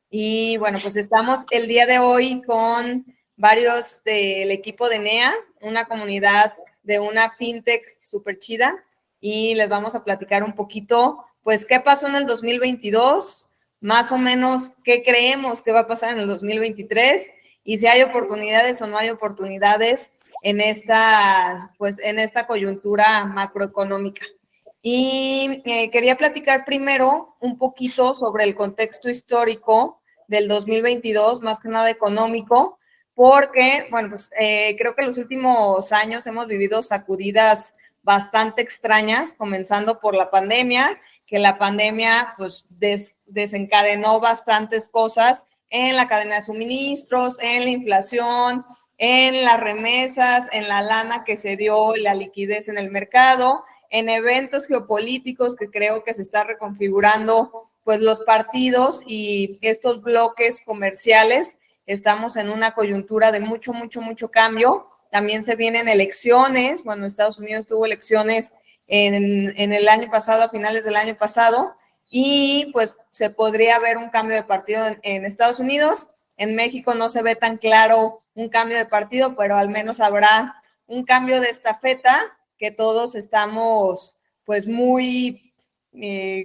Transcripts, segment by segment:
Y bueno, pues estamos el día de hoy con varios del equipo de NEA, una comunidad de una fintech súper chida, y les vamos a platicar un poquito, pues, qué pasó en el 2022, más o menos qué creemos que va a pasar en el 2023, y si hay oportunidades o no hay oportunidades en esta coyuntura macroeconómica. Y quería platicar primero un poquito sobre el contexto histórico del 2022, más que nada económico, porque, bueno, pues creo que en los últimos años hemos vivido sacudidas bastante extrañas, comenzando por la pandemia, que la pandemia pues desencadenó bastantes cosas en la cadena de suministros, en la inflación, en las remesas, en la lana que se dio, la liquidez en el mercado, en eventos geopolíticos que creo que se está reconfigurando pues los partidos y estos bloques comerciales. Estamos en una coyuntura de mucho cambio. También se vienen elecciones. Bueno, Estados Unidos tuvo elecciones en el año pasado, a finales del año pasado, y pues se podría ver un cambio de partido en Estados Unidos. En México no se ve tan claro un cambio de partido, pero al menos habrá un cambio de estafeta que todos estamos pues muy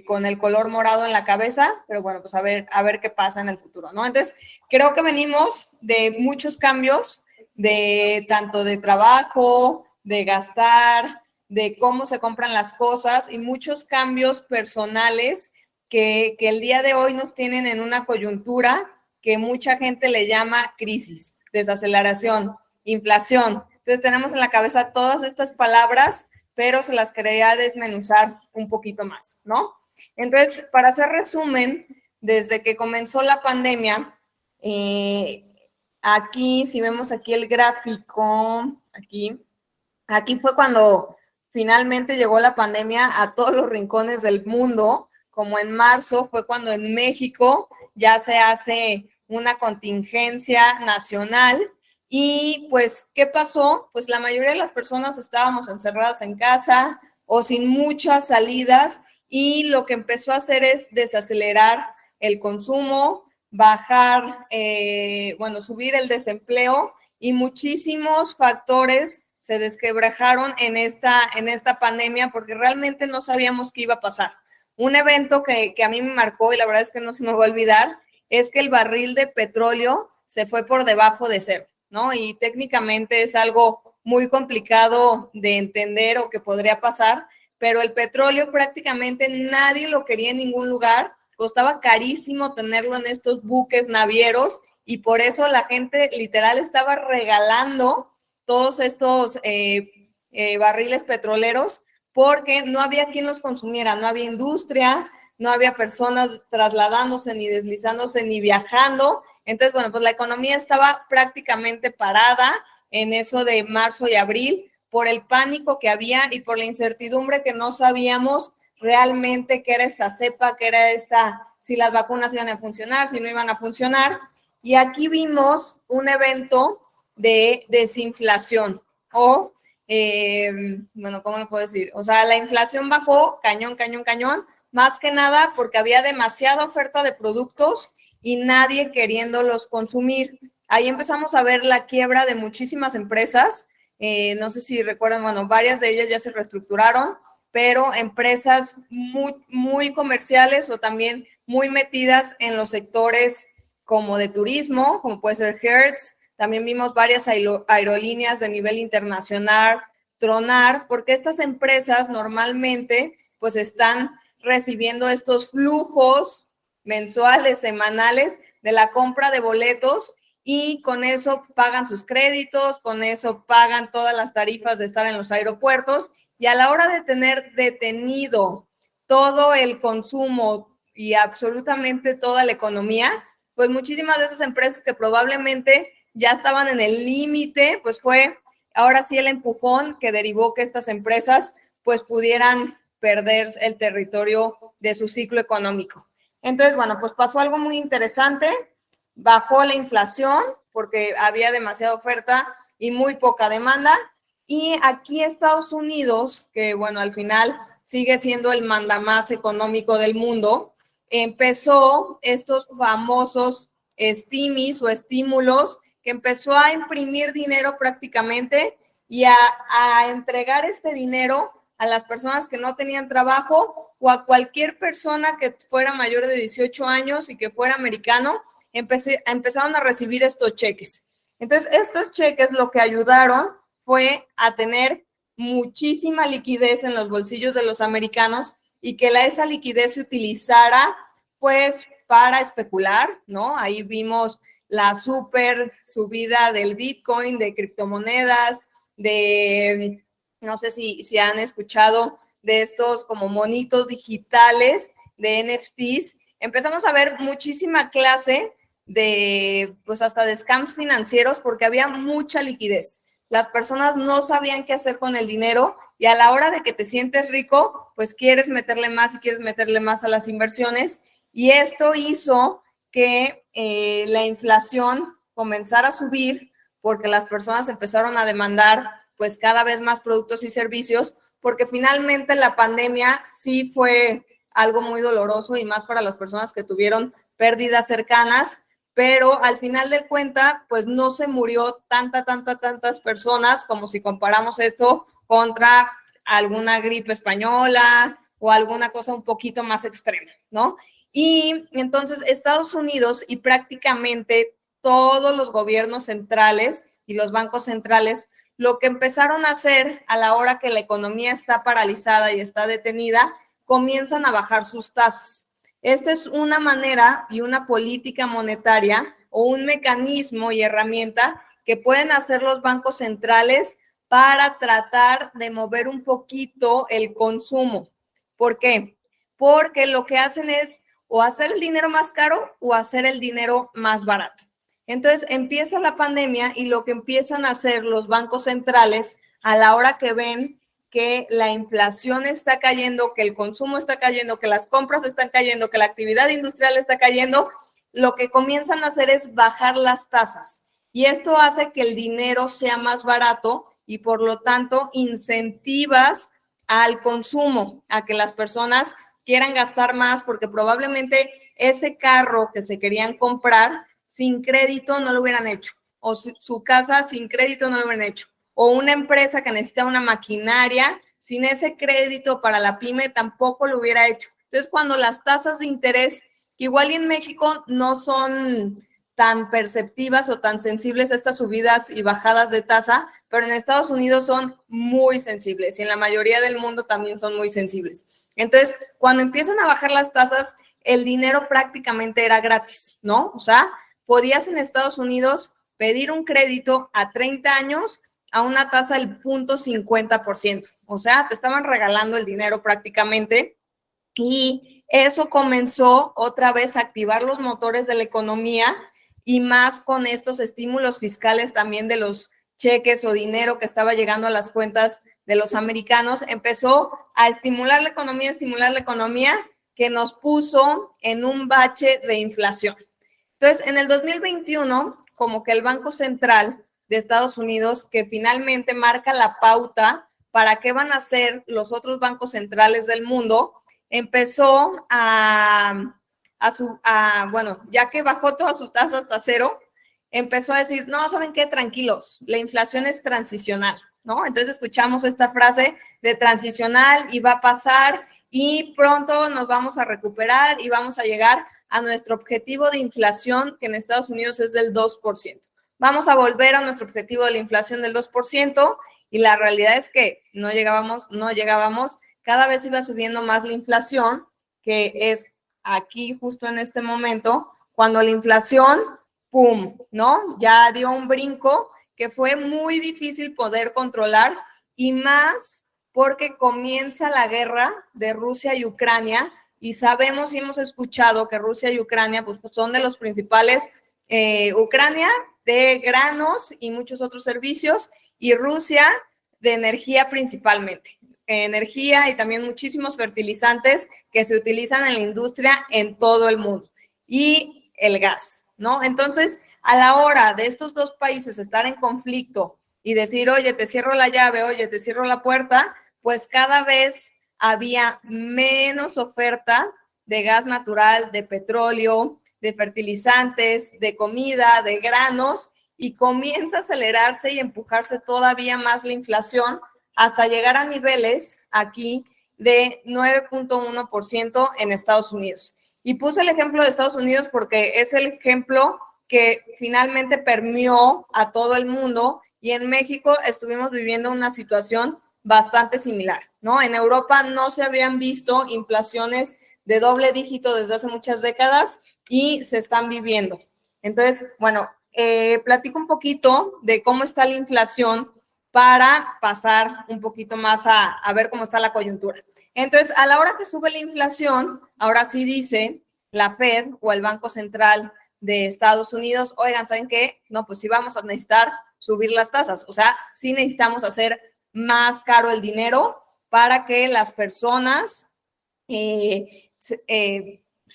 con el color morado en la cabeza, pero bueno, pues a ver qué pasa en el futuro, ¿no? Entonces, creo que venimos de muchos cambios, de tanto de trabajo, de gastar, de cómo se compran las cosas y muchos cambios personales que el día de hoy nos tienen en una coyuntura que mucha gente le llama crisis, desaceleración, inflación. Entonces tenemos en la cabeza todas estas palabras, pero se las quería desmenuzar un poquito más, ¿no? Entonces, para hacer resumen, desde que comenzó la pandemia, aquí, si vemos aquí el gráfico, aquí fue cuando finalmente llegó la pandemia a todos los rincones del mundo, como en marzo fue cuando en México ya se hace una contingencia nacional. Y pues, ¿qué pasó? Pues la mayoría de las personas estábamos encerradas en casa o sin muchas salidas, y lo que empezó a hacer es desacelerar el consumo, bajar, subir el desempleo, y muchísimos factores se desquebrajaron en esta pandemia porque realmente no sabíamos qué iba a pasar. Un evento que a mí me marcó, y la verdad es que no se me va a olvidar, es que el barril de petróleo se fue por debajo de cero, ¿no? Y técnicamente es algo muy complicado de entender o que podría pasar, pero el petróleo prácticamente nadie lo quería en ningún lugar, costaba carísimo tenerlo en estos buques navieros, y por eso la gente literal estaba regalando todos estos barriles petroleros, porque no había quien los consumiera, no había industria, no había personas trasladándose, ni deslizándose, ni viajando. Entonces, bueno, pues la economía estaba prácticamente parada en eso de marzo y abril por el pánico que había y por la incertidumbre que no sabíamos realmente qué era esta cepa, qué era si las vacunas iban a funcionar, si no iban a funcionar. Y aquí vimos un evento de desinflación o, ¿cómo lo puedo decir? O sea, la inflación bajó cañón, más que nada porque había demasiada oferta de productos y nadie queriéndolos consumir. Ahí empezamos a ver la quiebra de muchísimas empresas. No sé si recuerdan, bueno, varias de ellas ya se reestructuraron, pero empresas muy comerciales o también muy metidas en los sectores como de turismo, como puede ser Hertz. También vimos varias aerolíneas de nivel internacional tronar, porque estas empresas normalmente pues están recibiendo estos flujos mensuales, semanales de la compra de boletos, y con eso pagan sus créditos, con eso pagan todas las tarifas de estar en los aeropuertos, y a la hora de tener detenido todo el consumo y absolutamente toda la economía, pues muchísimas de esas empresas que probablemente ya estaban en el límite, pues fue ahora sí el empujón que derivó que estas empresas pues pudieran perder el territorio de su ciclo económico. Entonces, bueno, pues pasó algo muy interesante, bajó la inflación porque había demasiada oferta y muy poca demanda, y aquí Estados Unidos, que bueno, al final sigue siendo el mandamás económico del mundo, empezó estos famosos stimis o estímulos, que empezó a imprimir dinero prácticamente y a entregar este dinero a las personas que no tenían trabajo o a cualquier persona que fuera mayor de 18 años y que fuera americano, empezaron a recibir estos cheques. Entonces, estos cheques lo que ayudaron fue a tener muchísima liquidez en los bolsillos de los americanos y que esa liquidez se utilizara pues para especular, ¿no? Ahí vimos la super subida del Bitcoin, de criptomonedas, no sé si han escuchado de estos como monitos digitales de NFTs. Empezamos a ver muchísima clase pues hasta de scams financieros porque había mucha liquidez. Las personas no sabían qué hacer con el dinero y a la hora de que te sientes rico, pues quieres meterle más y quieres meterle más a las inversiones. Y esto hizo que la inflación comenzara a subir porque las personas empezaron a demandar pues cada vez más productos y servicios, porque finalmente la pandemia sí fue algo muy doloroso y más para las personas que tuvieron pérdidas cercanas, pero al final de cuenta, pues no se murió tantas personas como si comparamos esto contra alguna gripe española o alguna cosa un poquito más extrema, ¿no? Y entonces Estados Unidos y prácticamente todos los gobiernos centrales y los bancos centrales lo que empezaron a hacer a la hora que la economía está paralizada y está detenida, comienzan a bajar sus tasas. Esta es una manera y una política monetaria o un mecanismo y herramienta que pueden hacer los bancos centrales para tratar de mover un poquito el consumo. ¿Por qué? Porque lo que hacen es o hacer el dinero más caro o hacer el dinero más barato. Entonces empieza la pandemia y lo que empiezan a hacer los bancos centrales a la hora que ven que la inflación está cayendo, que el consumo está cayendo, que las compras están cayendo, que la actividad industrial está cayendo, lo que comienzan a hacer es bajar las tasas. Y esto hace que el dinero sea más barato y por lo tanto incentivas al consumo, a que las personas quieran gastar más porque probablemente ese carro que se querían comprar sin crédito no lo hubieran hecho, o su casa sin crédito no lo hubieran hecho, o una empresa que necesita una maquinaria, sin ese crédito para la pyme tampoco lo hubiera hecho. Entonces, cuando las tasas de interés, que igual en México no son tan perceptivas o tan sensibles estas subidas y bajadas de tasa, pero en Estados Unidos son muy sensibles y en la mayoría del mundo también son muy sensibles. Entonces, cuando empiezan a bajar las tasas, el dinero prácticamente era gratis, ¿no? O sea, podías en Estados Unidos pedir un crédito a 30 años a una tasa del 0.50%. O sea, te estaban regalando el dinero prácticamente y eso comenzó otra vez a activar los motores de la economía y más con estos estímulos fiscales también de los cheques o dinero que estaba llegando a las cuentas de los americanos, empezó a estimular la economía que nos puso en un bache de inflación. Entonces, en el 2021, como que el Banco Central de Estados Unidos, que finalmente marca la pauta para qué van a hacer los otros bancos centrales del mundo, empezó bueno, ya que bajó toda su tasa hasta cero, empezó a decir, no, ¿saben qué? Tranquilos, la inflación es transicional, ¿no? Entonces escuchamos esta frase de transicional y va a pasar y pronto nos vamos a recuperar y vamos a llegar a nuestro objetivo de inflación, que en Estados Unidos es del 2%. Vamos a volver a nuestro objetivo de la inflación del 2% y la realidad es que no llegábamos, cada vez iba subiendo más la inflación, que es aquí justo en este momento, cuando la inflación, ¡pum!, ¿no? Ya dio un brinco que fue muy difícil poder controlar y más porque comienza la guerra de Rusia y Ucrania y sabemos y hemos escuchado que Rusia y Ucrania pues, son de los principales, Ucrania de granos y muchos otros servicios y Rusia de energía principalmente. Energía y también muchísimos fertilizantes que se utilizan en la industria en todo el mundo y el gas, ¿no? Entonces, a la hora de estos dos países estar en conflicto y decir, oye, te cierro la llave, oye, te cierro la puerta, pues cada vez había menos oferta de gas natural, de petróleo, de fertilizantes, de comida, de granos, y comienza a acelerarse y empujarse todavía más la inflación hasta llegar a niveles aquí de 9.1% en Estados Unidos. Y puse el ejemplo de Estados Unidos porque es el ejemplo que finalmente permeó a todo el mundo, y en México estuvimos viviendo una situación bastante similar, ¿no? En Europa no se habían visto inflaciones de doble dígito desde hace muchas décadas y se están viviendo. Entonces, bueno, platico un poquito de cómo está la inflación para pasar un poquito más a ver cómo está la coyuntura. Entonces, a la hora que sube la inflación, ahora sí dice la Fed o el Banco Central de Estados Unidos, oigan, ¿saben qué? No, pues sí vamos a necesitar subir las tasas. O sea, sí necesitamos hacer más caro el dinero para que las personas se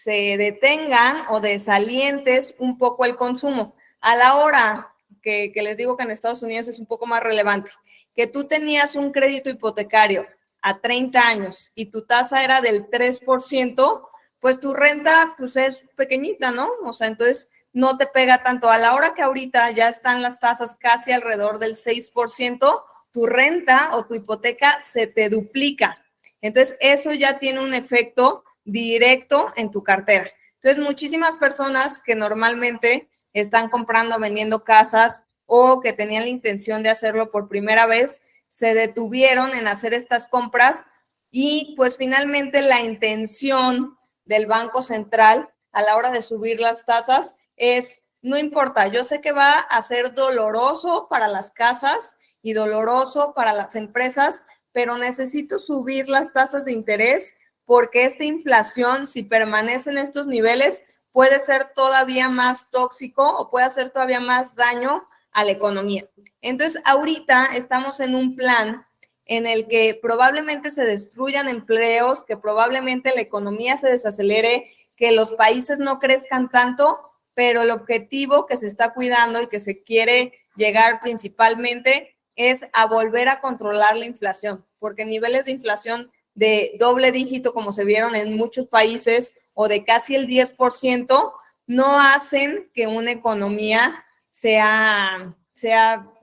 detengan o desalientes un poco el consumo. A la hora que les digo que en Estados Unidos es un poco más relevante, que tú tenías un crédito hipotecario a 30 años y tu tasa era del 3%, pues tu renta pues es pequeñita, ¿no? O sea, entonces no te pega tanto. A la hora que ahorita ya están las tasas casi alrededor del 6%, tu renta o tu hipoteca se te duplica. Entonces, eso ya tiene un efecto directo en tu cartera. Entonces, muchísimas personas que normalmente están comprando, vendiendo casas o que tenían la intención de hacerlo por primera vez, se detuvieron en hacer estas compras, y pues finalmente la intención del Banco Central a la hora de subir las tasas es, no importa, yo sé que va a ser doloroso para las casas y doloroso para las empresas, pero necesito subir las tasas de interés porque esta inflación, si permanece en estos niveles, puede ser todavía más tóxico o puede hacer todavía más daño a la economía. Entonces, ahorita estamos en un plan en el que probablemente se destruyan empleos, que probablemente la economía se desacelere, que los países no crezcan tanto, pero el objetivo que se está cuidando y que se quiere llegar principalmente es a volver a controlar la inflación, porque niveles de inflación de doble dígito, como se vieron en muchos países, o de casi el 10%, no hacen que una economía sea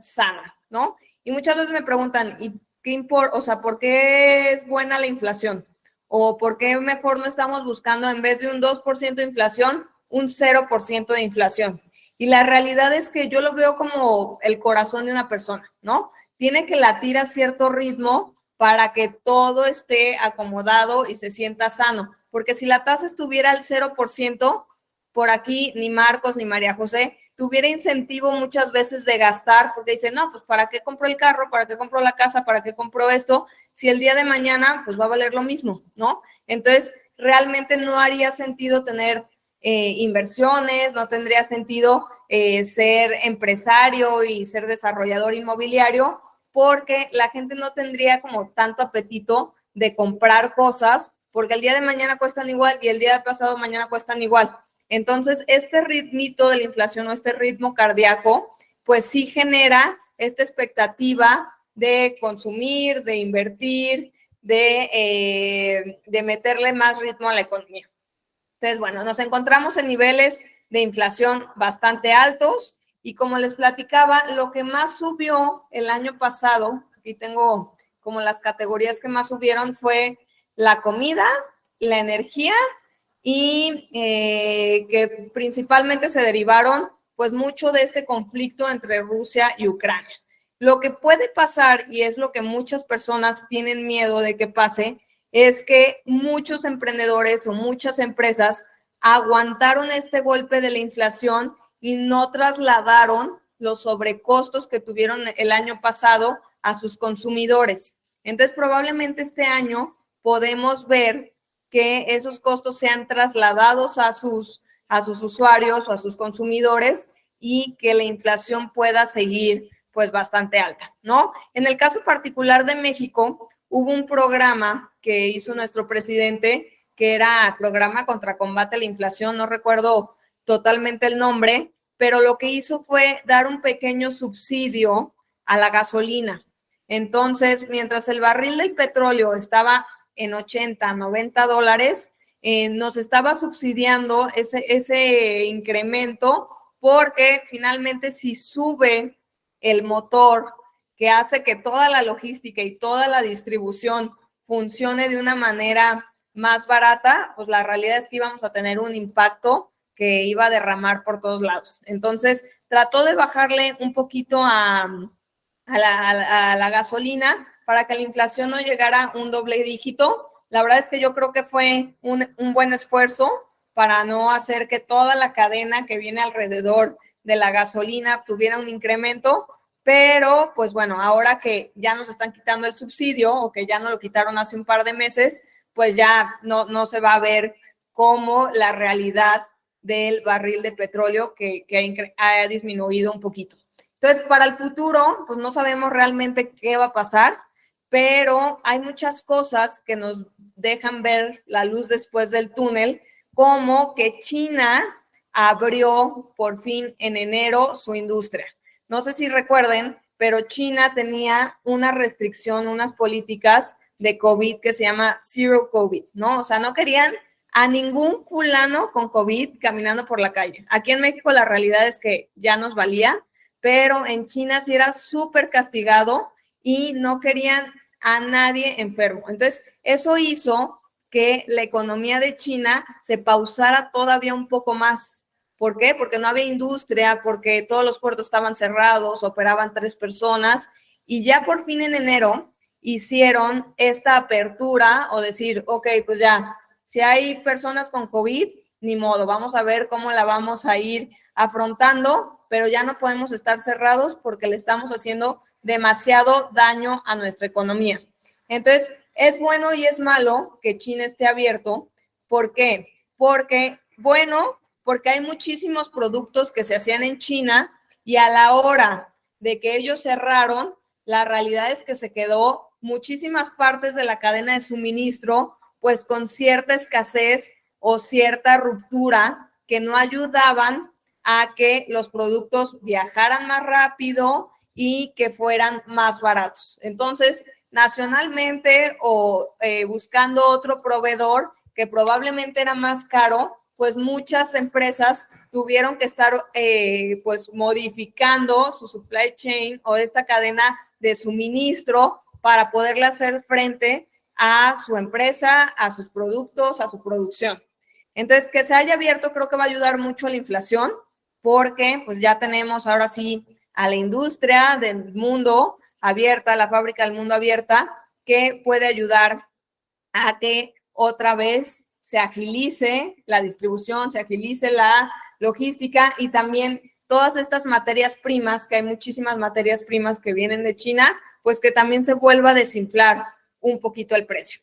sana, ¿no? Y muchas veces me preguntan, ¿y qué importa? O sea, ¿por qué es buena la inflación? ¿O por qué mejor no estamos buscando, en vez de un 2% de inflación, un 0% de inflación? Y la realidad es que yo lo veo como el corazón de una persona, ¿no? Tiene que latir a cierto ritmo para que todo esté acomodado y se sienta sano. Porque si la tasa estuviera al 0%, por aquí ni Marcos ni María José tuviera incentivo muchas veces de gastar, porque dice, no, pues ¿para qué compro el carro? ¿Para qué compro la casa? ¿Para qué compro esto? Si el día de mañana, pues va a valer lo mismo, ¿no? Entonces, realmente no haría sentido tener inversiones, no tendría sentido ser empresario y ser desarrollador inmobiliario, porque la gente no tendría como tanto apetito de comprar cosas, porque el día de mañana cuestan igual y el día de pasado mañana cuestan igual. Entonces, este ritmito de la inflación o este ritmo cardíaco, pues sí genera esta expectativa de consumir, de invertir, de meterle más ritmo a la economía. Entonces, bueno, nos encontramos en niveles de inflación bastante altos, y como les platicaba, lo que más subió el año pasado, aquí tengo como las categorías que más subieron, fue la comida, la energía, y que principalmente se derivaron pues mucho de este conflicto entre Rusia y Ucrania. Lo que puede pasar, y es lo que muchas personas tienen miedo de que pase, es que muchos emprendedores o muchas empresas aguantaron este golpe de la inflación y no trasladaron los sobrecostos que tuvieron el año pasado a sus consumidores. Entonces, probablemente este año podemos ver que esos costos sean trasladados a sus usuarios o a sus consumidores, y que la inflación pueda seguir pues bastante alta, ¿no? En el caso particular de México, hubo un programa que hizo nuestro presidente, que era Programa contra Combate a la Inflación, no recuerdo totalmente el nombre, pero lo que hizo fue dar un pequeño subsidio a la gasolina. Entonces, mientras el barril del petróleo estaba en $80, $90, nos estaba subsidiando ese incremento, porque finalmente si sube el motor que hace que toda la logística y toda la distribución funcione de una manera más barata, pues la realidad es que íbamos a tener un impacto que iba a derramar por todos lados. Entonces, trató de bajarle un poquito a la gasolina para que la inflación no llegara a un doble dígito. La verdad es que yo creo que fue un buen esfuerzo para no hacer que toda la cadena que viene alrededor de la gasolina tuviera un incremento, pero pues bueno, ahora que ya nos están quitando el subsidio o que ya no lo quitaron hace un par de meses, pues ya no se va a ver como la realidad del barril de petróleo que ha disminuido un poquito. Entonces, para el futuro, pues no sabemos realmente qué va a pasar, pero hay muchas cosas que nos dejan ver la luz después del túnel, como que China abrió por fin en enero su industria. No sé si recuerden, pero China tenía una restricción, unas políticas de COVID que se llama Zero COVID, ¿no? O sea, no querían a ningún fulano con COVID caminando por la calle. Aquí en México la realidad es que ya nos valía, pero en China sí era súper castigado y no querían a nadie enfermo. Entonces, eso hizo que la economía de China se pausara todavía un poco más. ¿Por qué? Porque no había industria, porque todos los puertos estaban cerrados, operaban 3 personas, y ya por fin en enero hicieron esta apertura o decir, ok, pues ya, si hay personas con COVID, ni modo, vamos a ver cómo la vamos a ir afrontando, pero ya no podemos estar cerrados porque le estamos haciendo demasiado daño a nuestra economía. Entonces, es bueno y es malo que China esté abierto. ¿Por qué? Porque, bueno, porque hay muchísimos productos que se hacían en China y a la hora de que ellos cerraron, la realidad es que se quedó muchísimas partes de la cadena de suministro pues con cierta escasez o cierta ruptura que no ayudaban a que los productos viajaran más rápido y que fueran más baratos. Entonces, nacionalmente o buscando otro proveedor que probablemente era más caro, pues muchas empresas tuvieron que estar pues modificando su supply chain o esta cadena de suministro para poderle hacer frente a su empresa, a sus productos, a su producción. Entonces, que se haya abierto creo que va a ayudar mucho a la inflación, porque pues ya tenemos ahora sí a la industria del mundo abierta, la fábrica del mundo abierta, que puede ayudar a que otra vez se agilice la distribución, se agilice la logística y también todas estas materias primas, que hay muchísimas materias primas que vienen de China, pues que también se vuelva a desinflar un poquito el precio.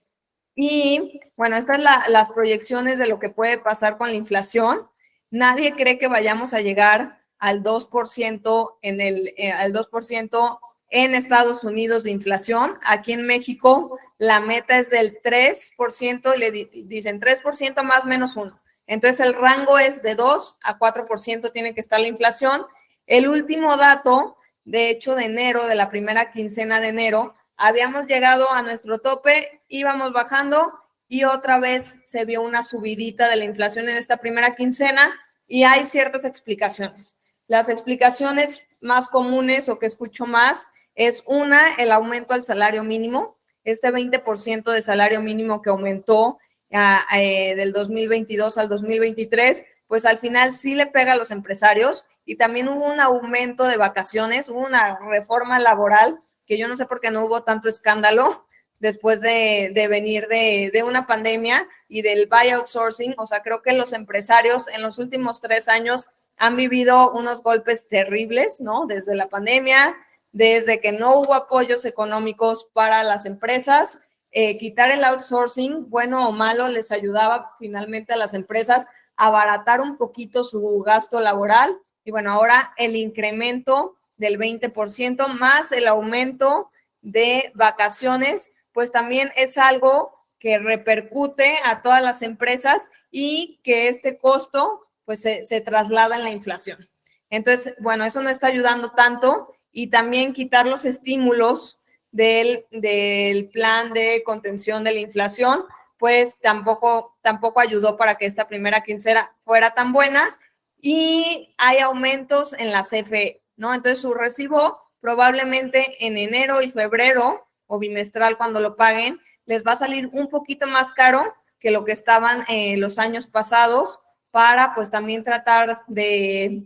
Y bueno, estas son las proyecciones de lo que puede pasar con la inflación. Nadie cree que vayamos a llegar al 2% al 2% en Estados Unidos de inflación. Aquí en México la meta es del 3% y le dicen 3% más menos 1. Entonces el rango es de 2 a 4% tiene que estar la inflación. El último dato, de hecho, de enero, de la primera quincena de enero, habíamos llegado a nuestro tope, íbamos bajando y otra vez se vio una subidita de la inflación en esta primera quincena y hay ciertas explicaciones. Las explicaciones más comunes o que escucho más es una, el aumento al salario mínimo, este 20% de salario mínimo que aumentó del 2022 al 2023, pues al final sí le pega a los empresarios y también hubo un aumento de vacaciones, hubo una reforma laboral que yo no sé por qué no hubo tanto escándalo después de venir de una pandemia y del buyout sourcing. O sea, creo que los empresarios en los últimos 3 años han vivido unos golpes terribles, ¿no? Desde la pandemia, desde que no hubo apoyos económicos para las empresas, quitar el outsourcing, bueno o malo, les ayudaba finalmente a las empresas a abaratar un poquito su gasto laboral. Y bueno, ahora el incremento del 20% más el aumento de vacaciones, pues también es algo que repercute a todas las empresas y que este costo pues se traslada en la inflación. Entonces, bueno, eso no está ayudando tanto y también quitar los estímulos del plan de contención de la inflación, pues tampoco ayudó para que esta primera quincena fuera tan buena, y hay aumentos en la CFE, ¿no? Entonces su recibo probablemente en enero y febrero o bimestral cuando lo paguen, les va a salir un poquito más caro que lo que estaban los años pasados, para pues también tratar de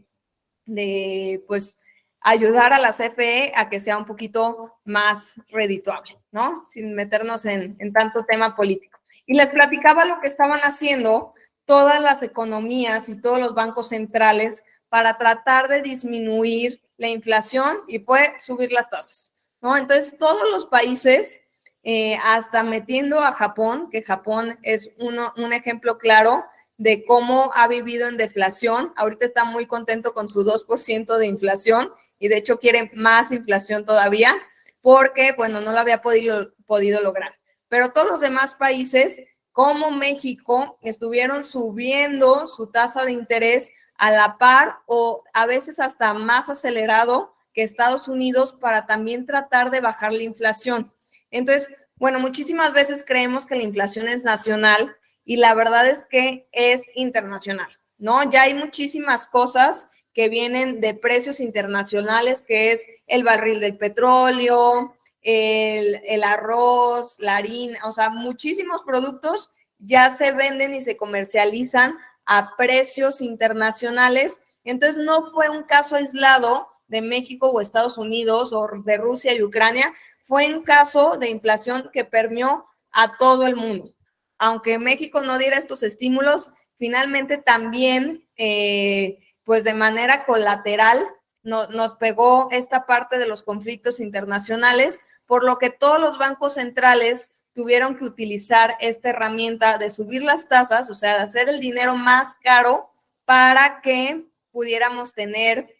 pues ayudar a la CFE a que sea un poquito más redituable, ¿no? Sin meternos en tanto tema político. Y les platicaba lo que estaban haciendo todas las economías y todos los bancos centrales para tratar de disminuir la inflación, y fue subir las tasas, ¿no? Entonces, todos los países, hasta metiendo a Japón, que Japón es un ejemplo claro de cómo ha vivido en deflación. Ahorita está muy contento con su 2% de inflación, y de hecho quiere más inflación todavía porque, bueno, no lo había podido lograr. Pero todos los demás países, como México, estuvieron subiendo su tasa de interés a la par o a veces hasta más acelerado que Estados Unidos, para también tratar de bajar la inflación. Entonces, bueno, muchísimas veces creemos que la inflación es nacional, y la verdad es que es internacional, ¿no? Ya hay muchísimas cosas que vienen de precios internacionales, que es el barril del petróleo, el arroz, la harina, o sea, muchísimos productos ya se venden y se comercializan a precios internacionales. Entonces, no fue un caso aislado de México o Estados Unidos o de Rusia y Ucrania, fue un caso de inflación que permeó a todo el mundo. Aunque México no diera estos estímulos, finalmente también, pues de manera colateral, nos pegó esta parte de los conflictos internacionales, por lo que todos los bancos centrales tuvieron que utilizar esta herramienta de subir las tasas, o sea, de hacer el dinero más caro para que pudiéramos tener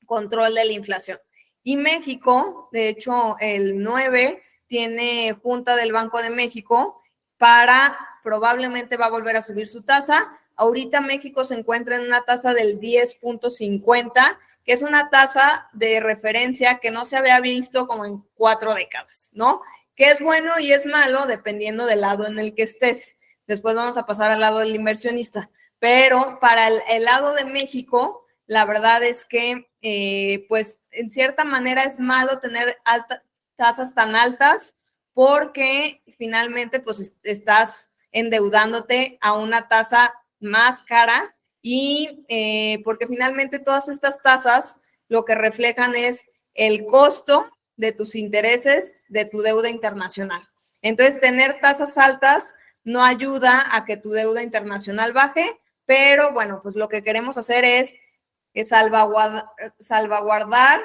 control de la inflación. Y México, de hecho, el 9 tiene junta del Banco de México para, probablemente va a volver a subir su tasa. Ahorita México se encuentra en una tasa del 10.50, que es una tasa de referencia que no se había visto como en 4 décadas, ¿no? Que es bueno y es malo dependiendo del lado en el que estés. Después vamos a pasar al lado del inversionista. Pero para el lado de México, la verdad es que, pues, en cierta manera es malo tener tasas tan altas, porque finalmente, pues, estás endeudándote a una tasa más cara, y porque finalmente todas estas tasas lo que reflejan es el costo de tus intereses de tu deuda internacional. Entonces, tener tasas altas no ayuda a que tu deuda internacional baje, pero bueno, pues lo que queremos hacer es salvaguardar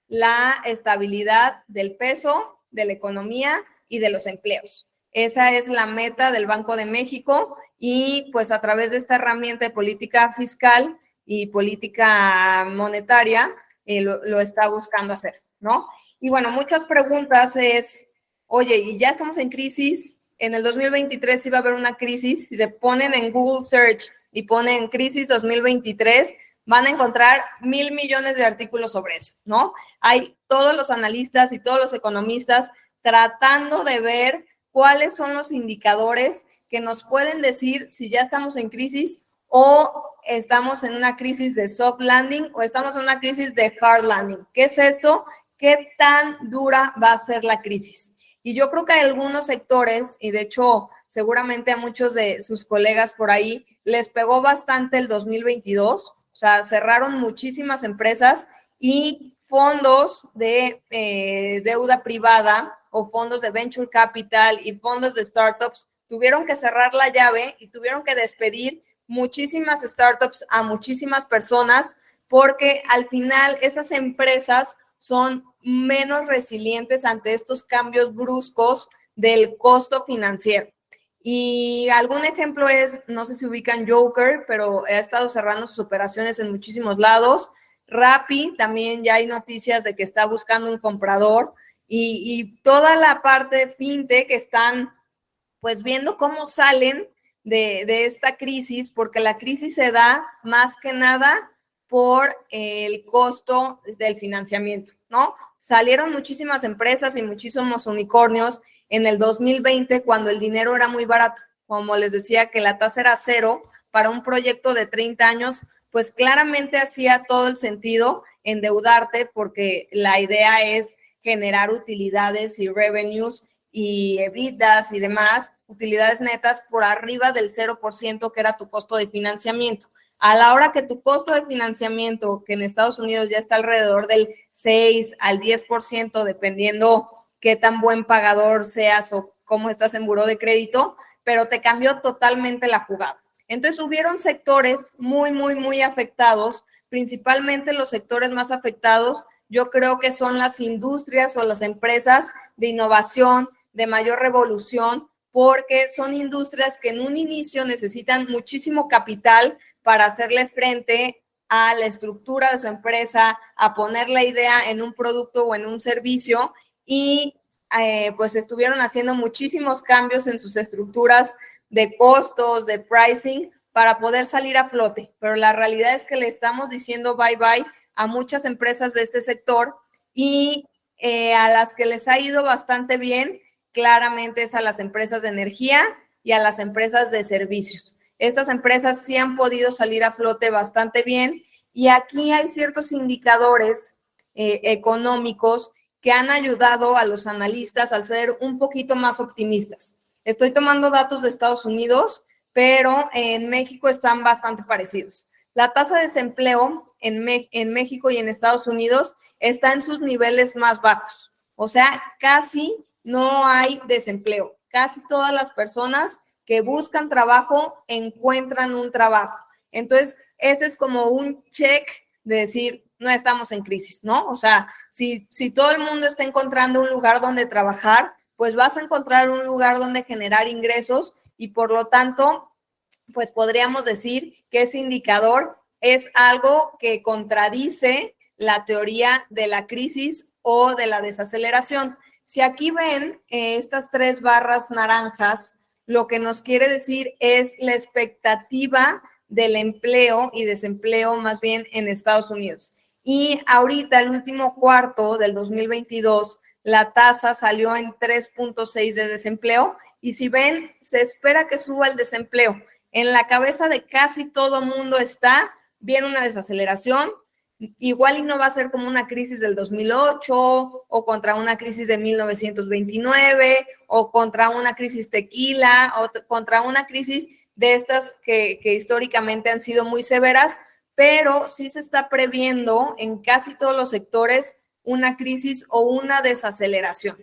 la estabilidad del peso, de la economía y de los empleos. Esa es la meta del Banco de México, y pues a través de esta herramienta de política fiscal y política monetaria lo está buscando hacer, ¿no? Y bueno, muchas preguntas es, oye, y ya estamos en crisis, en el 2023 iba a haber una crisis. Si se ponen en Google Search y ponen crisis 2023, van a encontrar 1,000 millones de artículos sobre eso, ¿no? Hay todos los analistas y todos los economistas tratando de ver cuáles son los indicadores que nos pueden decir si ya estamos en crisis o estamos en una crisis de soft landing o estamos en una crisis de hard landing. ¿Qué es esto? ¿Qué tan dura va a ser la crisis? Y yo creo que hay algunos sectores, y de hecho seguramente a muchos de sus colegas por ahí les pegó bastante el 2022, o sea, cerraron muchísimas empresas, y fondos de deuda privada o fondos de venture capital y fondos de startups tuvieron que cerrar la llave y tuvieron que despedir muchísimas startups a muchísimas personas, porque al final esas empresas son menos resilientes ante estos cambios bruscos del costo financiero. Y algún ejemplo es, no sé si ubican Joker, pero ha estado cerrando sus operaciones en muchísimos lados. Rappi, también ya hay noticias de que está buscando un comprador, y toda la parte de fintech que están pues viendo cómo salen de esta crisis, porque la crisis se da más que nada por el costo del financiamiento, ¿no? Salieron muchísimas empresas y muchísimos unicornios en el 2020 cuando el dinero era muy barato. como les decía, que la tasa era 0 para un proyecto de 30 años, pues claramente hacía todo el sentido endeudarte porque la idea es generar utilidades y revenues y EBITDAs y demás, utilidades netas por arriba del 0% que era tu costo de financiamiento. A la hora que tu costo de financiamiento, que en Estados Unidos ya está alrededor del 6 al 10%, dependiendo qué tan buen pagador seas o cómo estás en buró de crédito, pero te cambió totalmente la jugada. Entonces hubieron sectores muy afectados, principalmente los sectores más afectados, yo creo que son las industrias o las empresas de innovación, de mayor revolución, porque son industrias que en un inicio necesitan muchísimo capital para hacerle frente a la estructura de su empresa, a poner la idea en un producto o en un servicio y pues estuvieron haciendo muchísimos cambios en sus estructuras de costos, de pricing, para poder salir a flote. Pero la realidad es que le estamos diciendo bye bye a muchas empresas de este sector y a las que les ha ido bastante bien, claramente es a las empresas de energía y a las empresas de servicios. Estas empresas sí han podido salir a flote bastante bien y aquí hay ciertos indicadores económicos que han ayudado a los analistas a ser un poquito más optimistas. Estoy tomando datos de Estados Unidos, pero en México están bastante parecidos. La tasa de desempleo en México y en Estados Unidos está en sus niveles más bajos. O sea, casi no hay desempleo. Casi todas las personas que buscan trabajo encuentran un trabajo. Entonces, ese es como un check de decir, no estamos en crisis, ¿no? O sea, si todo el mundo está encontrando un lugar donde trabajar, pues vas a encontrar un lugar donde generar ingresos y por lo tanto, pues podríamos decir que ese indicador es algo que contradice la teoría de la crisis o de la desaceleración. Si aquí ven estas 3 barras naranjas, lo que nos quiere decir es la expectativa del empleo y desempleo más bien en Estados Unidos. Y ahorita, el último cuarto del 2022, la tasa salió en 3.6 de desempleo y si ven, se espera que suba el desempleo. En la cabeza de casi todo mundo está, viene una desaceleración, igual y no va a ser como una crisis del 2008 o contra una crisis de 1929 o contra una crisis tequila o contra una crisis de estas que históricamente han sido muy severas, pero sí se está previendo en casi todos los sectores una crisis o una desaceleración.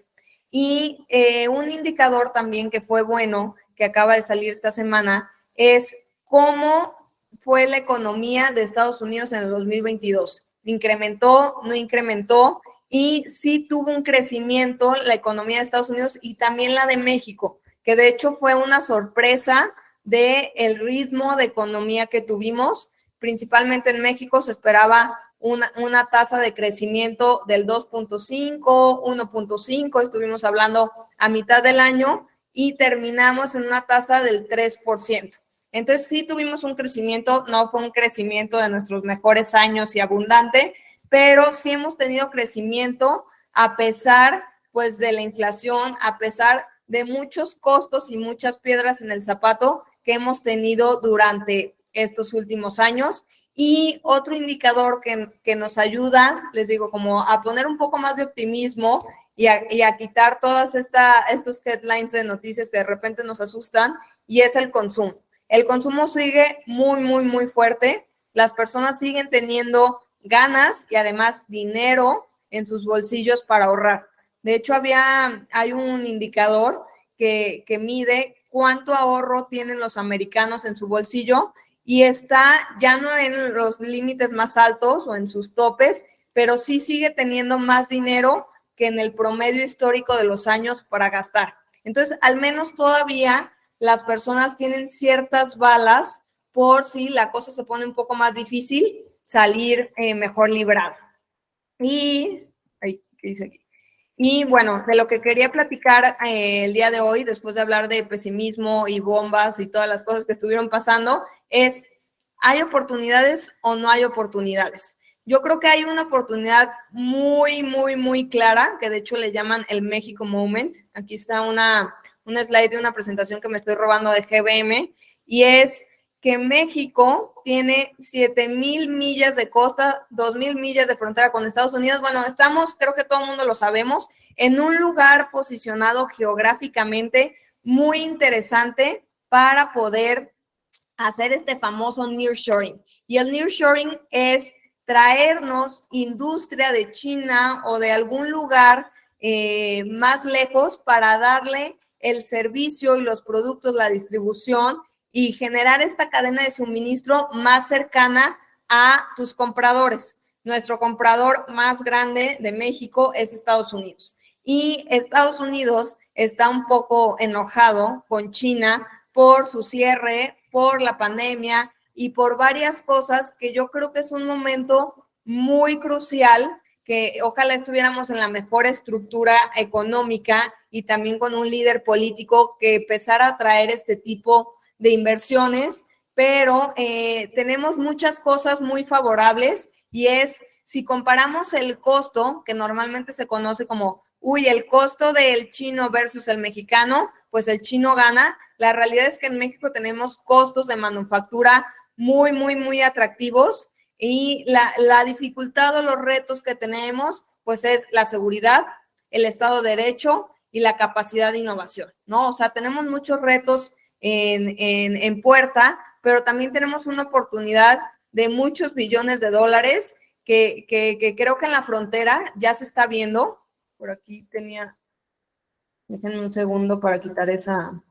Y un indicador también que fue bueno, que acaba de salir esta semana, es cómo fue la economía de Estados Unidos en el 2022. ¿Incrementó? ¿No incrementó? Y sí tuvo un crecimiento la economía de Estados Unidos y también la de México, que de hecho fue una sorpresa del ritmo de economía que tuvimos. Principalmente en México se esperaba una tasa de crecimiento del 2.5, 1.5, estuvimos hablando a mitad del año y terminamos en una tasa del 3%. Entonces sí tuvimos un crecimiento, no fue un crecimiento de nuestros mejores años y abundante, pero sí hemos tenido crecimiento a pesar pues de la inflación, a pesar de muchos costos y muchas piedras en el zapato que hemos tenido durante estos últimos años. Y otro indicador que nos ayuda, les digo, como a poner un poco más de optimismo y a quitar todas estos headlines de noticias que de repente nos asustan, y es el consumo. El consumo sigue muy fuerte, las personas siguen teniendo ganas y además dinero en sus bolsillos para ahorrar. De hecho, hay un indicador que mide cuánto ahorro tienen los americanos en su bolsillo y está ya no en los límites más altos o en sus topes, pero sí sigue teniendo más dinero que en el promedio histórico de los años para gastar. Entonces, al menos todavía las personas tienen ciertas balas por si la cosa se pone un poco más difícil, salir mejor librado. ¿Qué dice aquí? Y bueno, de lo que quería platicar el día de hoy, después de hablar de pesimismo y bombas y todas las cosas que estuvieron pasando, es, ¿hay oportunidades o no hay oportunidades? Yo creo que hay una oportunidad muy clara, que de hecho le llaman el México Moment. Aquí está una un slide de una presentación que me estoy robando de GBM, y es que México tiene 7,000 millas de costa, 2,000 millas de frontera con Estados Unidos. Bueno, estamos, creo que todo el mundo lo sabemos, en un lugar posicionado geográficamente muy interesante para poder hacer este famoso nearshoring. Y el nearshoring es traernos industria de China o de algún lugar más lejos para darle el servicio y los productos, la distribución y generar esta cadena de suministro más cercana a tus compradores. Nuestro comprador más grande de México es Estados Unidos. Y Estados Unidos está un poco enojado con China por su cierre, por la pandemia y por varias cosas que yo creo que es un momento muy crucial, que ojalá estuviéramos en la mejor estructura económica y también con un líder político que empezara a traer este tipo de inversiones, pero tenemos muchas cosas muy favorables y es, si comparamos el costo, que normalmente se conoce como, el costo del chino versus el mexicano, pues el chino gana. La realidad es que en México tenemos costos de manufactura muy, muy, muy atractivos y la dificultad o los retos que tenemos, pues es la seguridad, el Estado de Derecho y la capacidad de innovación, ¿no? O sea, tenemos muchos retos en puerta, pero también tenemos una oportunidad de muchos billones de dólares que creo que en la frontera ya se está viendo. Por aquí tenía, déjenme un segundo para quitar esa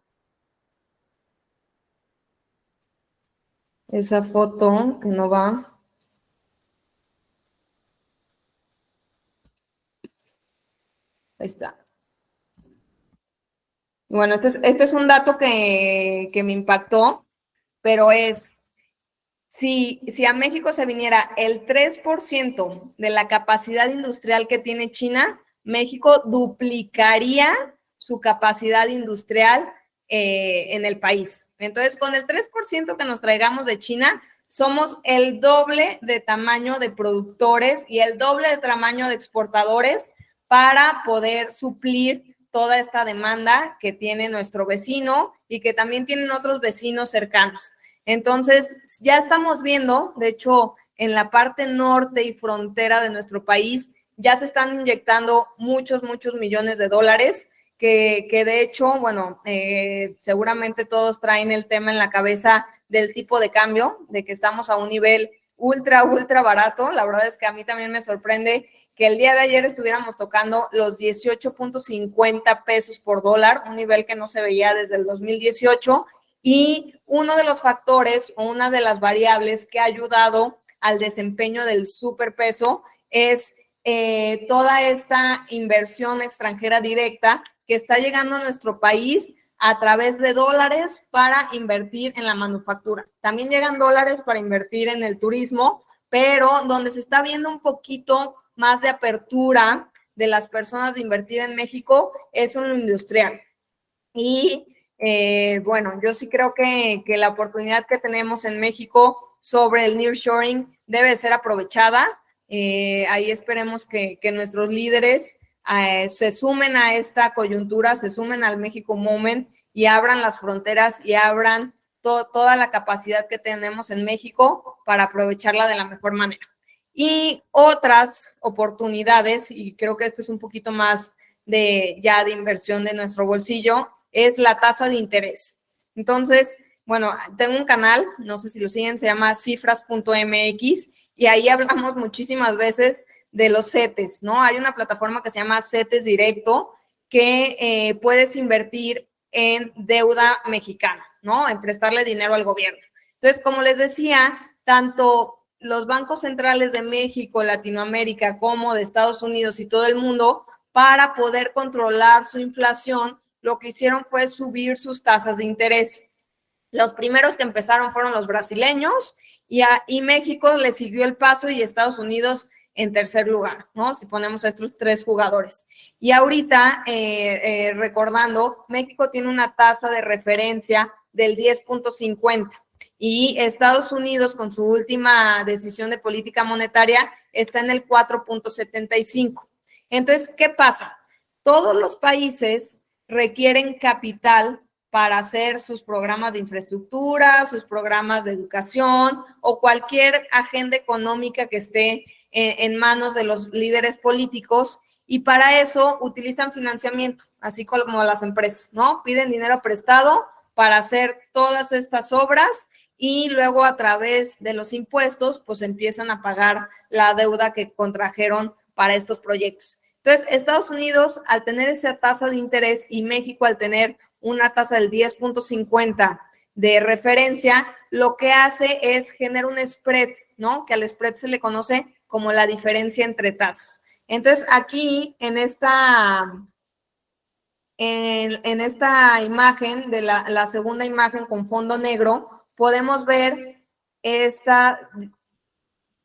foto que no va. Ahí está. Bueno, este es un dato que me impactó, pero es, si a México se viniera el 3% de la capacidad industrial que tiene China, México duplicaría su capacidad industrial en el país. Entonces, con el 3% que nos traigamos de China, somos el doble de tamaño de productores y el doble de tamaño de exportadores para poder suplir toda esta demanda que tiene nuestro vecino y que también tienen otros vecinos cercanos. Entonces, ya estamos viendo, de hecho, en la parte norte y frontera de nuestro país, ya se están inyectando muchos, muchos millones de dólares, que de hecho, bueno, seguramente todos traen el tema en la cabeza del tipo de cambio, de que estamos a un nivel ultra, ultra barato. La verdad es que a mí también me sorprende que el día de ayer estuviéramos tocando los 18.50 pesos por dólar, un nivel que no se veía desde el 2018, y uno de los factores o una de las variables que ha ayudado al desempeño del superpeso es toda esta inversión extranjera directa que está llegando a nuestro país a través de dólares para invertir en la manufactura. También llegan dólares para invertir en el turismo, pero donde se está viendo un poquito más de apertura de las personas de invertir en México es en lo industrial. Y bueno, yo sí creo que la oportunidad que tenemos en México sobre el nearshoring debe ser aprovechada. Ahí esperemos que nuestros líderes se sumen a esta coyuntura, se sumen al México Moment y abran las fronteras y abran toda la capacidad que tenemos en México para aprovecharla de la mejor manera. Y otras oportunidades, y creo que esto es un poquito más de inversión de nuestro bolsillo, es la tasa de interés. Entonces, bueno, tengo un canal, no sé si lo siguen, se llama cifras.mx y ahí hablamos muchísimas veces de los CETES, ¿no? Hay una plataforma que se llama CETES Directo que puedes invertir en deuda mexicana, ¿no? En prestarle dinero al gobierno. Entonces, como les decía, tanto los bancos centrales de México, Latinoamérica, como de Estados Unidos y todo el mundo, para poder controlar su inflación, lo que hicieron fue subir sus tasas de interés. Los primeros que empezaron fueron los brasileños y México le siguió el paso y Estados Unidos en tercer lugar, ¿no? Si ponemos a estos tres jugadores. Y ahorita, recordando, México tiene una tasa de referencia del 10.50 y Estados Unidos, con su última decisión de política monetaria, está en el 4.75. Entonces, ¿qué pasa? Todos los países requieren capital para hacer sus programas de infraestructura, sus programas de educación o cualquier agenda económica que esté en manos de los líderes políticos, y para eso utilizan financiamiento, así como las empresas, ¿no? Piden dinero prestado para hacer todas estas obras y luego a través de los impuestos, pues empiezan a pagar la deuda que contrajeron para estos proyectos. Entonces, Estados Unidos, al tener esa tasa de interés y México al tener una tasa del 10.50 de referencia, lo que hace es generar un spread, ¿no? Que al spread se le conoce como la diferencia entre tasas. Entonces, aquí en esta imagen, de la segunda imagen con fondo negro, podemos ver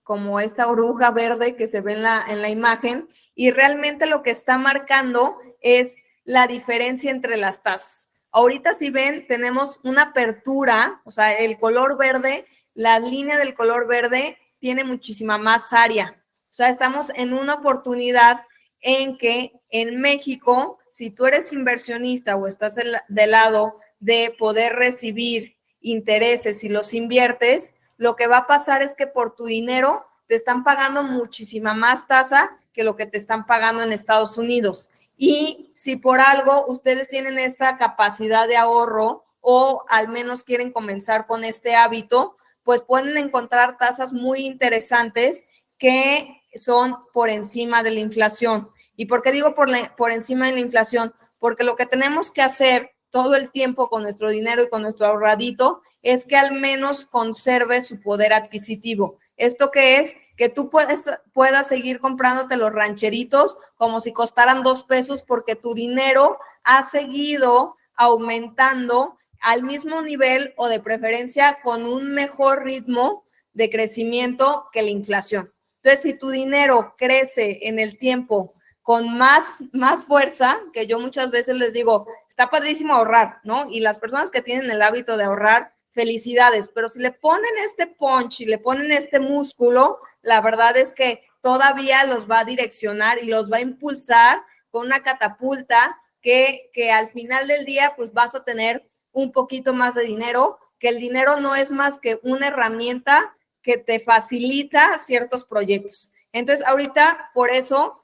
como esta oruga verde que se ve en la imagen, y realmente lo que está marcando es la diferencia entre las tasas. Ahorita, si ven, tenemos una apertura, o sea, el color verde, la línea del color verde tiene muchísima más área. O sea, estamos en una oportunidad en que en México, si tú eres inversionista o estás del lado de poder recibir intereses y los inviertes, lo que va a pasar es que por tu dinero te están pagando muchísima más tasa que lo que te están pagando en Estados Unidos. Y si por algo ustedes tienen esta capacidad de ahorro o al menos quieren comenzar con este hábito, pues pueden encontrar tasas muy interesantes que son por encima de la inflación. ¿Y por qué digo por encima de la inflación? Porque lo que tenemos que hacer todo el tiempo con nuestro dinero y con nuestro ahorradito es que al menos conserve su poder adquisitivo. ¿Esto qué es? Que tú puedas seguir comprándote los rancheritos como si costaran 2 pesos, porque tu dinero ha seguido aumentando al mismo nivel o de preferencia con un mejor ritmo de crecimiento que la inflación. Entonces, si tu dinero crece en el tiempo con más fuerza, que yo muchas veces les digo, está padrísimo ahorrar, ¿no? Y las personas que tienen el hábito de ahorrar, felicidades, pero si le ponen este punch y le ponen este músculo, la verdad es que todavía los va a direccionar y los va a impulsar con una catapulta que al final del día pues vas a tener un poquito más de dinero, que el dinero no es más que una herramienta que te facilita ciertos proyectos. Entonces, ahorita, por eso,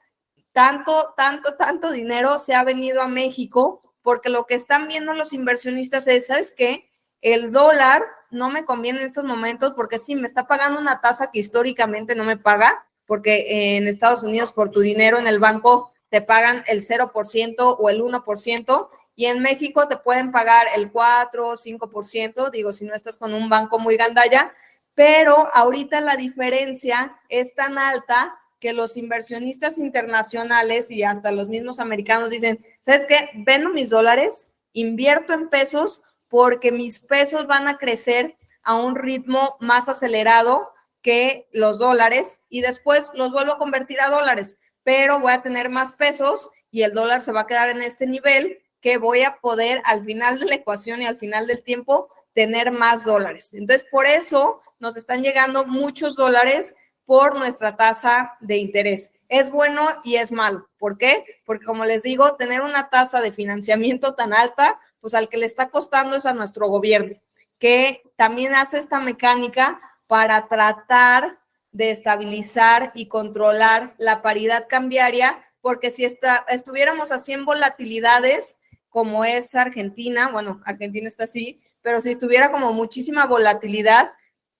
tanto dinero se ha venido a México, porque lo que están viendo los inversionistas es, ¿sabes qué? El dólar no me conviene en estos momentos porque sí, me está pagando una tasa que históricamente no me paga, porque en Estados Unidos por tu dinero en el banco te pagan el 0% o el 1%, y en México te pueden pagar el 4 o 5%, digo, si no estás con un banco muy gandalla, pero ahorita la diferencia es tan alta que los inversionistas internacionales y hasta los mismos americanos dicen, ¿sabes qué? Vendo mis dólares, invierto en pesos, porque mis pesos van a crecer a un ritmo más acelerado que los dólares, y después los vuelvo a convertir a dólares, pero voy a tener más pesos y el dólar se va a quedar en este nivel, que voy a poder al final de la ecuación y al final del tiempo tener más dólares. Entonces, por eso nos están llegando muchos dólares por nuestra tasa de interés. Es bueno y es malo. ¿Por qué? Porque, como les digo, tener una tasa de financiamiento tan alta, pues al que le está costando es a nuestro gobierno, que también hace esta mecánica para tratar de estabilizar y controlar la paridad cambiaria, porque si estuviéramos así en volatilidades, como es Argentina, bueno, Argentina está así, pero si estuviera como muchísima volatilidad,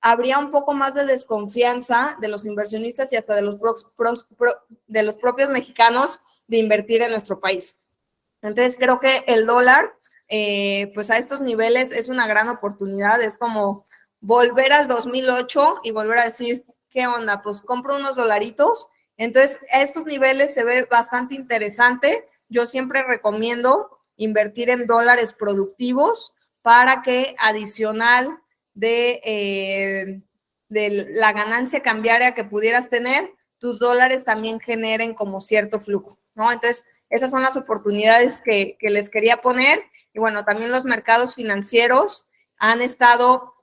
habría un poco más de desconfianza de los inversionistas y hasta de los propios mexicanos de invertir en nuestro país. Entonces, creo que el dólar, pues a estos niveles es una gran oportunidad. Es como volver al 2008 y volver a decir, ¿qué onda? Pues compro unos dolaritos. Entonces, a estos niveles se ve bastante interesante. Yo siempre recomiendo invertir en dólares productivos para que adicional de la ganancia cambiaria que pudieras tener, tus dólares también generen como cierto flujo, ¿no? Entonces, esas son las oportunidades que les quería poner. Y bueno, también los mercados financieros han estado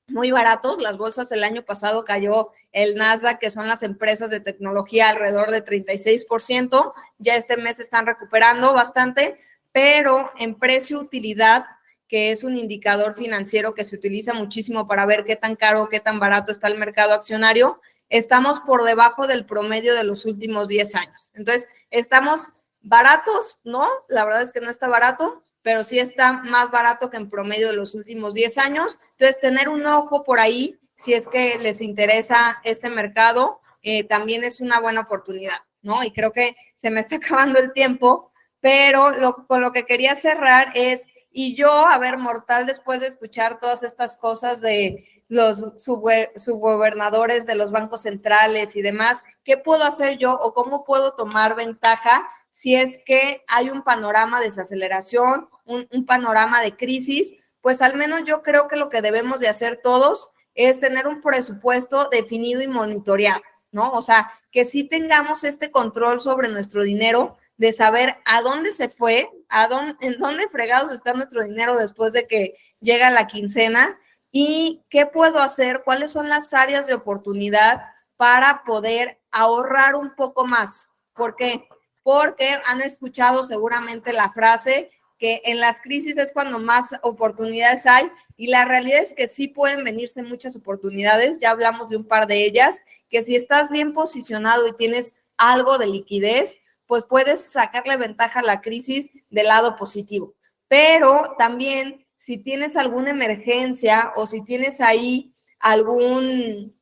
muy baratos. Las bolsas el año pasado cayó el Nasdaq, que son las empresas de tecnología, alrededor de 36%. Ya este mes están recuperando bastante, pero en precio-utilidad, que es un indicador financiero que se utiliza muchísimo para ver qué tan caro, qué tan barato está el mercado accionario, estamos por debajo del promedio de los últimos 10 años. Entonces, estamos baratos, ¿no? La verdad es que no está barato, pero sí está más barato que en promedio de los últimos 10 años. Entonces, tener un ojo por ahí, si es que les interesa este mercado, también es una buena oportunidad, ¿no? Y creo que se me está acabando el tiempo, pero con lo que quería cerrar es, y yo, a ver, mortal, después de escuchar todas estas cosas de los subgobernadores de los bancos centrales y demás, ¿qué puedo hacer yo o cómo puedo tomar ventaja si es que hay un panorama de desaceleración, un panorama de crisis? Pues al menos yo creo que lo que debemos de hacer todos es tener un presupuesto definido y monitoreado, ¿no? O sea, que sí tengamos este control sobre nuestro dinero, de saber a dónde se fue, en dónde fregados está nuestro dinero después de que llega la quincena y qué puedo hacer, cuáles son las áreas de oportunidad para poder ahorrar un poco más. ¿Por qué? Porque han escuchado seguramente la frase que en las crisis es cuando más oportunidades hay, y la realidad es que sí pueden venirse muchas oportunidades, ya hablamos de un par de ellas, que si estás bien posicionado y tienes algo de liquidez, pues puedes sacarle ventaja a la crisis del lado positivo. Pero también, si tienes alguna emergencia o si tienes ahí algún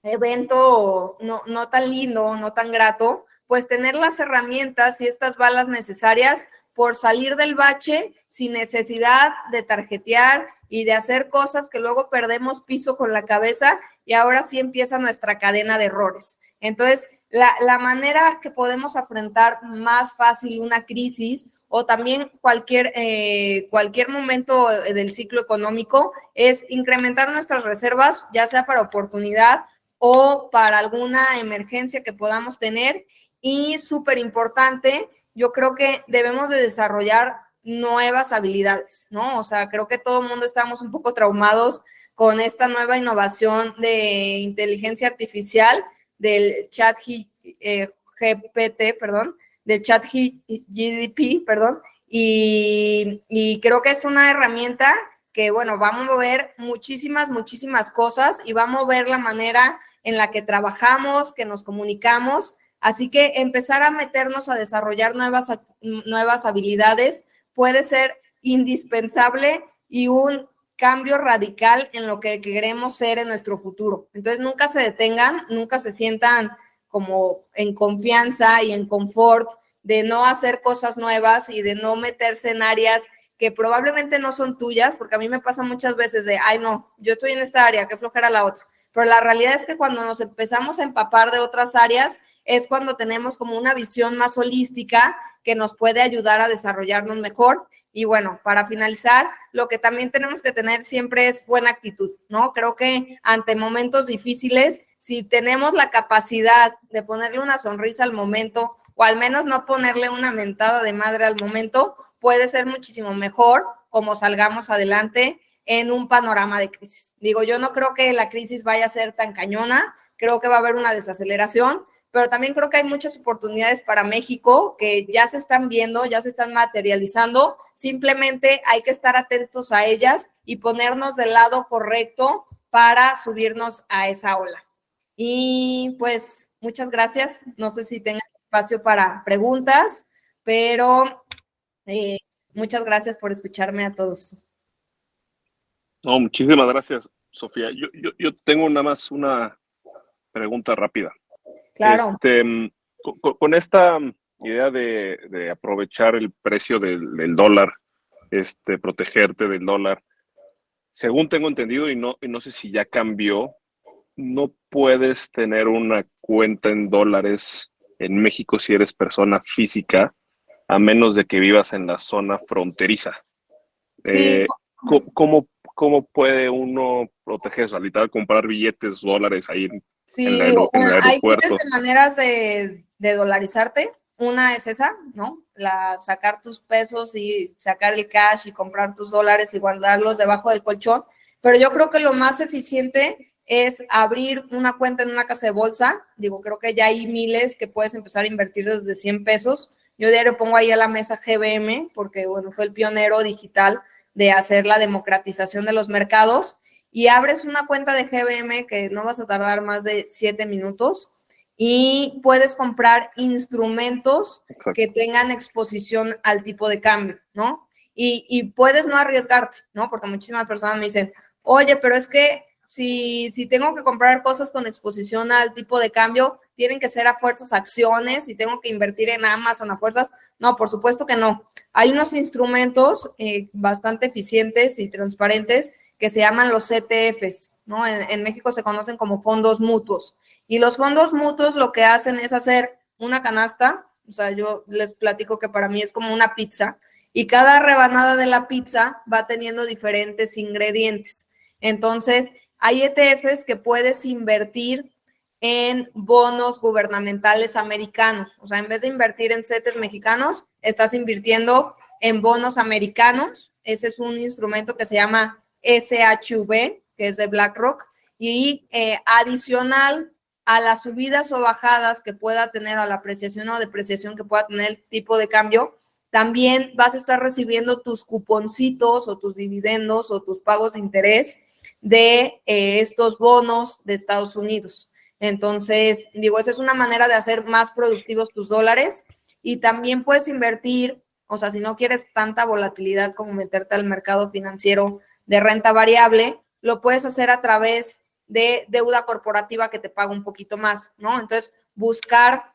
evento no tan lindo, no tan grato, pues tener las herramientas y estas balas necesarias por salir del bache sin necesidad de tarjetear y de hacer cosas que luego perdemos piso con la cabeza y ahora sí empieza nuestra cadena de errores. Entonces, la manera que podemos afrontar más fácil una crisis o también cualquier momento del ciclo económico es incrementar nuestras reservas, ya sea para oportunidad o para alguna emergencia que podamos tener. Y súper importante, yo creo que debemos de desarrollar nuevas habilidades, ¿no? O sea, creo que todo el mundo estamos un poco traumados con esta nueva innovación de inteligencia artificial del chat GPT, perdón, del chat GDP, perdón, y creo que es una herramienta que, bueno, va a mover muchísimas cosas y va a mover la manera en la que trabajamos, que nos comunicamos. Así que empezar a meternos a desarrollar nuevas habilidades puede ser indispensable y un cambio radical en lo que queremos ser en nuestro futuro. Entonces, nunca se detengan, nunca se sientan como en confianza y en confort de no hacer cosas nuevas y de no meterse en áreas que probablemente no son tuyas, porque a mí me pasa muchas veces de, ay, no, yo estoy en esta área, qué flojera la otra. Pero la realidad es que cuando nos empezamos a empapar de otras áreas, es cuando tenemos como una visión más holística que nos puede ayudar a desarrollarnos mejor. Y bueno, para finalizar, lo que también tenemos que tener siempre es buena actitud, ¿no? Creo que ante momentos difíciles, si tenemos la capacidad de ponerle una sonrisa al momento, o al menos no ponerle una mentada de madre al momento, puede ser muchísimo mejor como salgamos adelante en un panorama de crisis. Digo, yo no creo que la crisis vaya a ser tan cañona, creo que va a haber una desaceleración, pero también creo que hay muchas oportunidades para México que ya se están viendo, ya se están materializando, simplemente hay que estar atentos a ellas y ponernos del lado correcto para subirnos a esa ola. Y pues muchas gracias, no sé si tengan espacio para preguntas, pero muchas gracias por escucharme a todos. No, muchísimas gracias, Sofía. Yo tengo nada más una pregunta rápida. Claro. Con esta idea de aprovechar el precio del dólar, protegerte del dólar, según tengo entendido, y no sé si ya cambió, no puedes tener una cuenta en dólares en México si eres persona física, a menos de que vivas en la zona fronteriza. Sí. ¿Cómo puede uno proteger eso? Literal, comprar billetes, dólares ahí en el hay aeropuerto. miles de maneras de dolarizarte. Una es esa, ¿no? Sacar tus pesos y sacar el cash y comprar tus dólares y guardarlos debajo del colchón. Pero yo creo que lo más eficiente es abrir una cuenta en una casa de bolsa. Digo, creo que ya hay miles que puedes empezar a invertir desde 100 pesos. Yo diario pongo ahí a la mesa GBM porque, bueno, fue el pionero digital de hacer la democratización de los mercados, y abres una cuenta de GBM que no vas a tardar más de 7 minutos y puedes comprar instrumentos que tengan exposición al tipo de cambio, ¿no? Y puedes no arriesgarte, ¿no? Porque muchísimas personas me dicen, oye, pero es que si tengo que comprar cosas con exposición al tipo de cambio, tienen que ser a fuerzas acciones y tengo que invertir en Amazon a fuerzas. No, por supuesto que no. Hay unos instrumentos bastante eficientes y transparentes que se llaman los ETFs, ¿no? En México se conocen como fondos mutuos. Y los fondos mutuos lo que hacen es hacer una canasta, o sea, yo les platico que para mí es como una pizza, y cada rebanada de la pizza va teniendo diferentes ingredientes. Entonces, hay ETFs que puedes invertir en bonos gubernamentales americanos. O sea, en vez de invertir en CETES mexicanos, estás invirtiendo en bonos americanos. Ese es un instrumento que se llama SHV, que es de BlackRock, y adicional a las subidas o bajadas que pueda tener, a la apreciación o depreciación que pueda tener el tipo de cambio, también vas a estar recibiendo tus cuponcitos o tus dividendos o tus pagos de interés de estos bonos de Estados Unidos. Entonces, digo, esa es una manera de hacer más productivos tus dólares, y también puedes invertir, o sea, si no quieres tanta volatilidad como meterte al mercado financiero de renta variable, lo puedes hacer a través de deuda corporativa que te paga un poquito más, ¿no? Entonces, buscar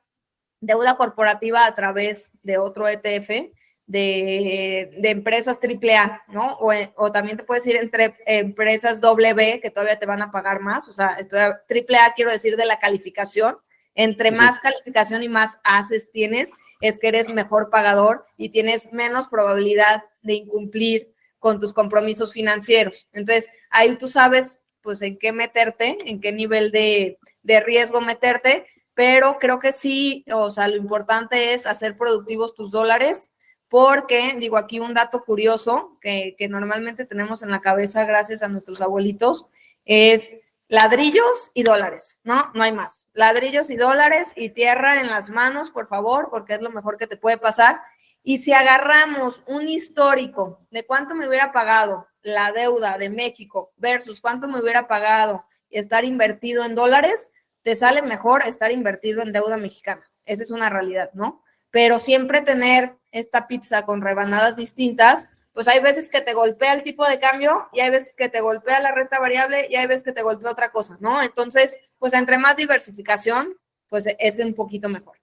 deuda corporativa a través de otro ETF de empresas AAA, ¿no? O también te puedes ir entre empresas W que todavía te van a pagar más, o sea, AAA quiero decir de la calificación. Entre más calificación y más haces tienes, es que eres mejor pagador y tienes menos probabilidad de incumplir con tus compromisos financieros. Entonces, ahí tú sabes, pues, en qué meterte, en qué nivel de riesgo meterte, pero creo que sí, o sea, lo importante es hacer productivos tus dólares, porque, digo, aquí un dato curioso que normalmente tenemos en la cabeza gracias a nuestros abuelitos, es ladrillos y dólares, ¿no? No hay más. Ladrillos y dólares y tierra en las manos, por favor, porque es lo mejor que te puede pasar. Y si agarramos un histórico de cuánto me hubiera pagado la deuda de México versus cuánto me hubiera pagado estar invertido en dólares, te sale mejor estar invertido en deuda mexicana. Esa es una realidad, ¿no? Pero siempre tener esta pizza con rebanadas distintas, pues hay veces que te golpea el tipo de cambio y hay veces que te golpea la renta variable y hay veces que te golpea otra cosa, ¿no? Entonces, pues entre más diversificación, pues es un poquito mejor.